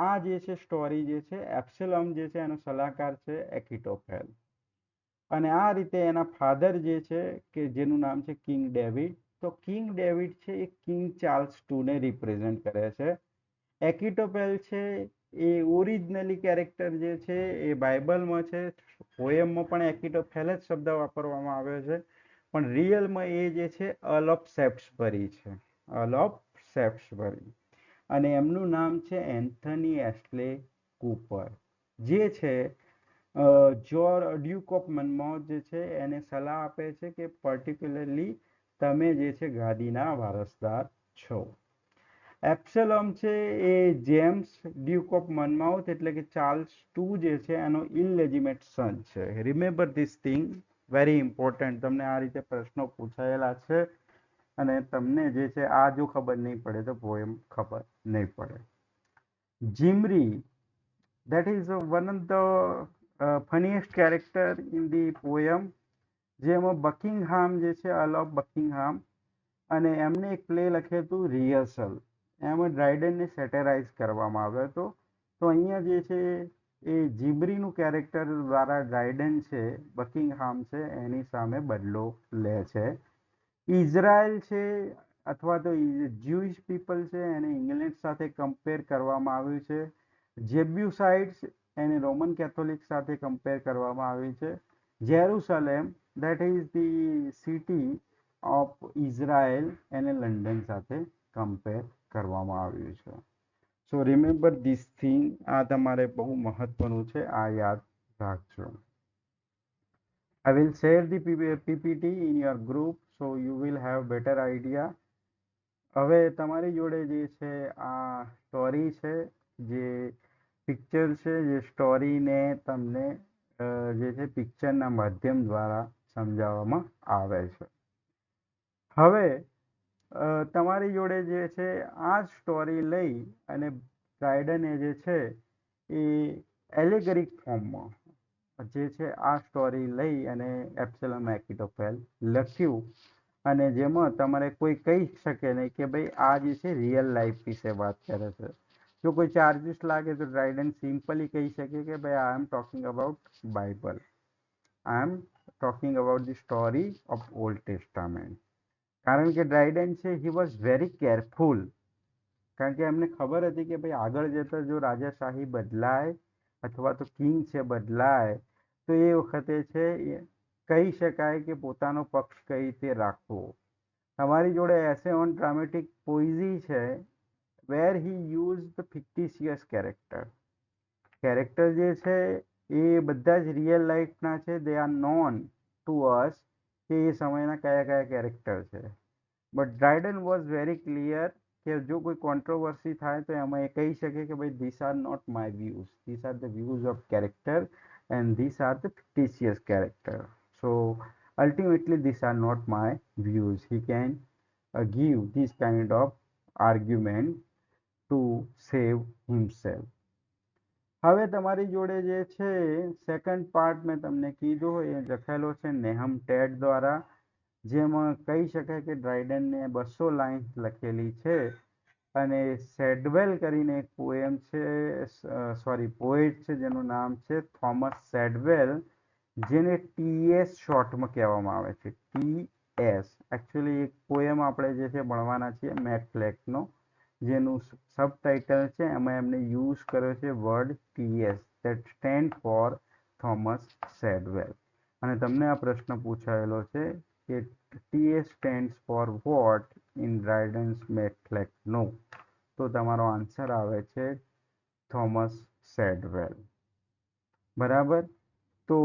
આ જે છે સ્ટોરી જે છે એપ્સેલોમ જે છે એનો સલાહકાર છે એકિટોફેલ, અને આ રીતે એના ફાધર જે છે કે જેનું નામ છે કિંગ ડેવિડ, તો કિંગ ડેવિડ છે એ કિંગ ચાર્લ્સ II ને રિપ્રેઝેન્ટ કરે છે. એકિટોફેલ છે એ ઓરિજિનલી કેરેક્ટર જે છે એ બાઇબલમાં છે, પોએમમાં પણ એકિટોફેલ જ શબ્દ વાપરવામાં આવ્યો છે, પણ રિયલમાં એ જે છે અર્લ ઓફ સેપ્સબરી છે, અર્લ ઓફ સેપ્સબરી. અને એમનું નામ છે એન્થની એસ્લે કૂપર, જે છે ડ્યુક ઓફ મનમાઉથ જે છે એને સલાહ આપે છે કે પર્ટિક્યુલરલી તમે જે છે ગાદીના વારસદાર છો. એપ્સેલોમ છે એ જેમ્સ ડ્યુક ઓફ મનમાઉથ એટલે કે ચાર્લ્સ II જે છે એનો ઇલેજિમેટ સન છે. Remember this thing, very important. તમને આ રીતે પ્રશ્નો પૂછાયેલા છે અને તમને જે છે આ જો ખબર નહીં પડે તો પોએમ ખબર નહીં પડે. જીમરી, that is one of the funniest character in the poem, જેમાં બકિંગહામ જે છે અર્લ ઓફ બકિંગહામ, અને એમને એક પ્લે લખ્યું હતું રિહર્સલ. એમાં ડ્રાયડનને સેટેરાઇઝ કરવામાં આવ્યો હતો. તો અહીંયા જે છે એ જીબ્રીનું કેરેક્ટર દ્વારા ડ્રાયડન છે બકિંગહામ છે એની સામે બદલો લે છે. ઇઝરાયલ છે અથવા તો જ્યુઇશ પીપલ છે એને ઇંગ્લેન્ડ સાથે કમ્પેર કરવામાં આવ્યું છે. જેબ્યુસાઇડ્સ એને રોમન કેથોલિક સાથે કમ્પેર કરવામાં આવ્યું છે. Jerusalem that is the city of Israel એને લંડન સાથે કમ્પેર કરવામાં આવ્યું છે. સો રિમેમ્બર ધીસ થિંગ, આ તમારે બહુ મહત્વનું છે, આ યાદ રાખજો. I will share the PPT in your group so you will have better idea. હવે તમારી જોડે જે છે આ સ્ટોરી છે, જે પિક્ચર છે, જે સ્ટોરીને તમને જે છે પિક્ચરના માધ્યમ દ્વારા સમજાવવામાં આવે છે. હવે તમારી જોડે જે છે આ સ્ટોરી લઈ અને ડ્રાયડને જે છે એ એલેગરિક ફોર્મમાં જે છે આ સ્ટોરી લઈ અને એપ્સેલોન મેકિટોફેલ લખ્યું, અને જેમાં તમારે કોઈ કહી શકે નહીં કે ભાઈ આ જે છે રિયલ લાઈફ વિશે વાત કરે છે. જો કોઈ ચાર્જીસ લાગે તો ડ્રાયડન સિમ્પલી કહી શકે કે ભાઈ I am talking about Bible, I am talking about the story of Old Testament. કારણ કે ડ્રાયડન છે હી વોઝ વેરી કેરફુલ, કારણ કે એમને ખબર હતી કે ભાઈ આગળ જતા જો રાજાશાહી બદલાય અથવા તો કિંગ છે બદલાય તો એ વખતે છે કહી શકાય કે પોતાનો પક્ષ કઈ રીતે રાખવો. તમારી જોડે એસે ઓન ડ્રામેટિક પોઇઝી છે વેર હી યુઝ ધ ફિક્ટિશિયસ કેરેક્ટર જે છે એ બધા જ રિયલ લાઈફના છે, દે આર નોન ટુ અસ કે એ સમયના કયા કયા કેરેક્ટર છે. બટ ડ્રાયડન વોઝ વેરી ક્લિયર કે જો કોઈ કોન્ટ્રોવર્સી થાય તો એમાં એ કહી શકે કે ભાઈ this are not my views, this are the views of character and this are the fictitious character. So ultimately these are not my views. He can give this kind of argument to save himself. હવે તમારી જોડે જે છે second part મેં તમને કીધું એ લખેલો છે નેહમ ટેડ દ્વારા, જેમાં કહી શકાય કે ડ્રાયડનને 200 લાઈન લખેલી છે. અને સેડવેલ કરીને એક પોએમ છે, પોએટ છે જેનું નામ છે થોમસ સેડવેલ, જેને TS શોર્ટમાં કહેવામાં આવે છે. TS એકચ્યુઅલી એક પોએમ આપણે જે છે ભણવાના છીએ મેટ ફ્લેકનો, જેનું સબટાઇટલ છે એમાં એમને યુઝ કર્યો છે word TS, that stand for Thomas Shadwell. અને તમને આ પ્રશ્ન પૂછાયેલો છે કે TS stands for what in Dryden's Metcalfe? No. તો તમારો આન્સર આવે છે થોમસ સેડવેલ. બરાબર. તો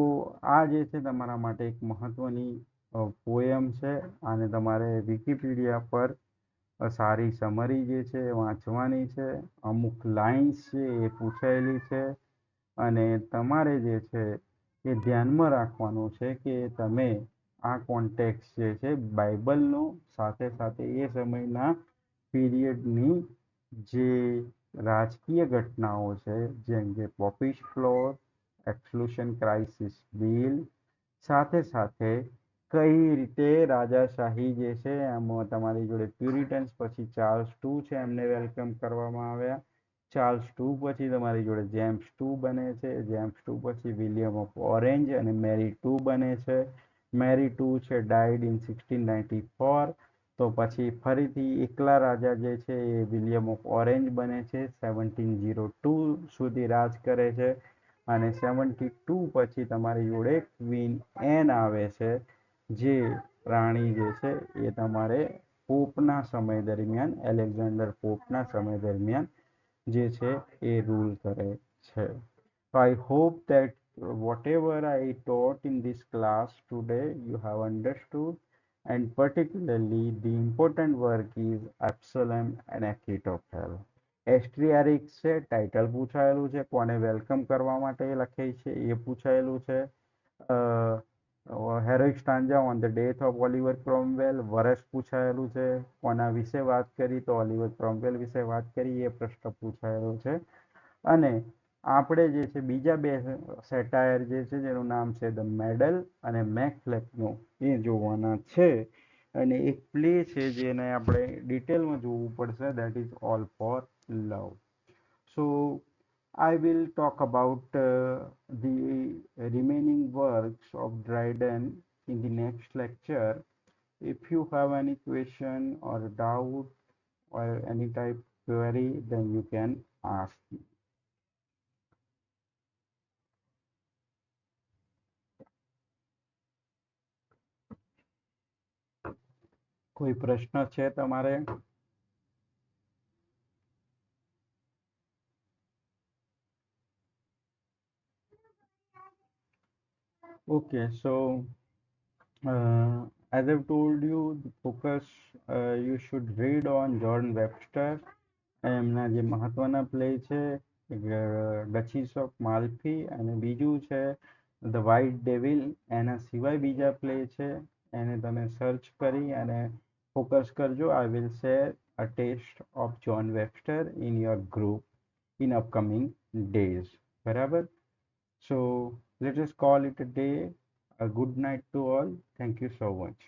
આ જે છે તમારા માટે એક મહત્વની પોએમ છે, અને તમારે વિકિપીડિયા પર સારી સમરી જે છે વાંચવાની છે. અમુક લાઇન્સ છે એ પૂછાયેલી છે, અને તમારે જે છે એ ધ્યાનમાં રાખવાનું છે કે તમે આ કોન્ટેક્સ જે છે બાઇબલનો સાથે સાથે એ સમયના પીરિયડની જે રાજકીય ઘટનાઓ છે જેમ કે પોપિશ ફ્લોર, એક્સક્લુશન ક્રાઇસિસ બિલ, સાથે સાથે કઈ રીતે રાજાશાહી જે છે એમાં તમારી જોડે પ્યુરિટન્સ પછી ચાર્લ્સ II છે એમને વેલકમ કરવામાં આવ્યા. ચાર્લ્સ II પછી તમારી જોડે જેમ્સ II બને છે. જેમ્સ II પછી વિલિયમ ઓફ ઓરેન્જ અને મેરી II બને છે. મેરી II છે ડાઇડ ઇન 1694. તો પછી ફરીથી એકલા રાજા જે છે એ વિલિયમ ઓફ ઓરેન્જ બને છે, 1702 સુધી રાજ કરે છે. અને 72 પછી તમારી જોડે ક્વીન એન આવે છે, જે રાણી જે છે એ તમારે પોપના સમય દરમિયાન, એલેક્ઝાન્ડર પોપના સમય દરમિયાન જે છે એ રૂલ કરે છે. So I hope that whatever I taught in this class today you have understood, and particularly the important work is Absalom and Achitophel. એસ્ટ્રિયારિક્સ છે, ટાઇટલ પૂછાયેલું છે, કોને વેલકમ કરવા માટે લખે છે એ પૂછાયેલું છે. Heroic stanzas on the death of Oliver Cromwell, વર્ષ પૂછાયેલું છે. કોના વિશે વાત કરી તો ઓલિવર ક્રોમવેલ વિશે વાત કરી, એ પ્રશ્ન પૂછાયેલો છે. અને આપણે જે છે બીજા બે સેટાયર જે છે જેનું નામ છે ધ મેડલ અને મેકફ્લેકનું એ જોવાના છે. અને એક પ્લે છે જેને આપણે ડિટેલમાં જોવું પડશે, that is all for love. So I will talk about the remaining works of Dryden in the next lecture. If you have any question or doubt or any type query, then you can ask me. કોઈ પ્રશ્ન છે તમારે? Okay, so as I've told you, the focus you should read on John Webster. એમના જે મહત્વના play છે ડચીસ of માલ્ફી, અને બીજું છે ધ વ્હાઇટ ડેવિલ. એના સિવાય બીજા પ્લે છે, એને તમે સર્ચ કરી અને ફોકસ કરજો. I will share a test of John Webster in your group in upcoming days. બરાબર? So let us call it a day. A good night to all. Thank you so much.